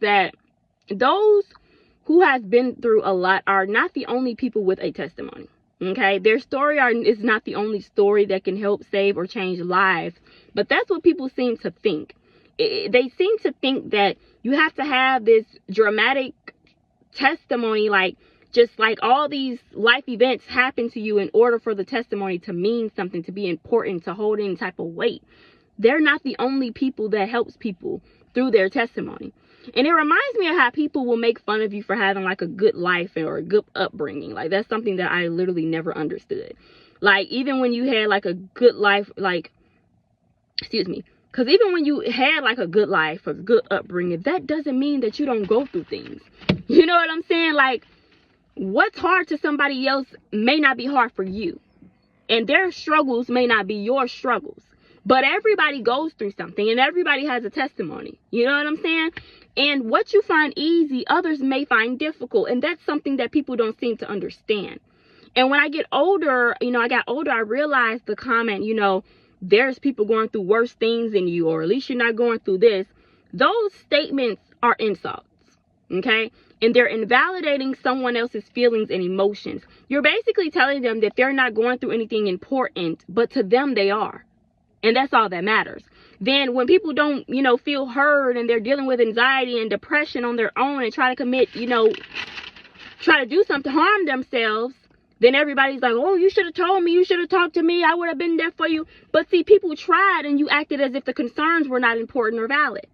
realize that those who has been through a lot are not the only people with a testimony. Okay, their story is not the only story that can help save or change lives, but that's what people seem to think. They seem to think that you have to have this dramatic testimony, like just like all these life events happen to you in order for the testimony to mean something, to be important, to hold any type of weight. They're not the only people that helps people through their testimony. And it reminds me of how people will make fun of you for having like a good life or a good upbringing. Like, that's something that I literally never understood. Like, even when you had like a good life, like, excuse me, because even when you had like a good life or good upbringing, that doesn't mean that you don't go through things. You know what I'm saying? Like, what's hard to somebody else may not be hard for you. And their struggles may not be your struggles. But everybody goes through something, and everybody has a testimony. You know what I'm saying? And what you find easy, others may find difficult. And that's something that people don't seem to understand. And when I get older, I realized the comment, there's people going through worse things than you, or at least you're not going through this. Those statements are insults. Okay? And they're invalidating someone else's feelings and emotions. You're basically telling them that they're not going through anything important, but to them they are. And that's all that matters. Then when people don't, feel heard, and they're dealing with anxiety and depression on their own and try to commit, try to do something to harm themselves, then everybody's like, oh, you should have told me, you should have talked to me, I would have been there for you. But see, people tried, and you acted as if the concerns were not important or valid.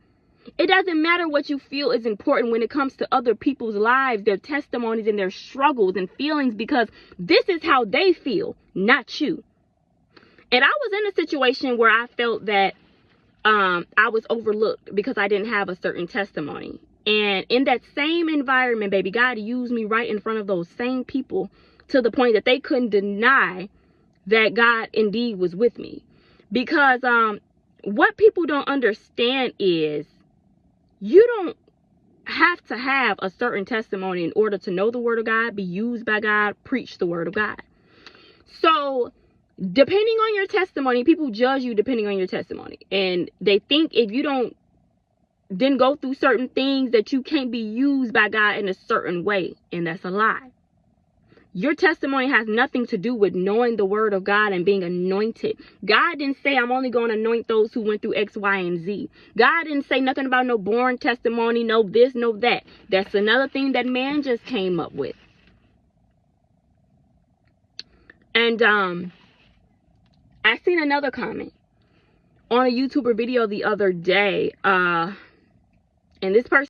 It doesn't matter what you feel is important when it comes to other people's lives, their testimonies, and their struggles and feelings, because this is how they feel, not you. And I was in a situation where I felt that I was overlooked because I didn't have a certain testimony. And in that same environment, baby, God used me right in front of those same people to the point that they couldn't deny that God indeed was with me. Because what people don't understand is you don't have to have a certain testimony in order to know the word of God, be used by God, preach the word of God. So depending on your testimony, people judge you depending on your testimony. And they think if you didn't go through certain things that you can't be used by God in a certain way. And that's a lie. Your testimony has nothing to do with knowing the word of God and being anointed. God didn't say I'm only going to anoint those who went through X, Y, and Z. God didn't say nothing about no born testimony, no this, no that. That's another thing that man just came up with. And I seen another comment on a YouTuber video the other day. And this person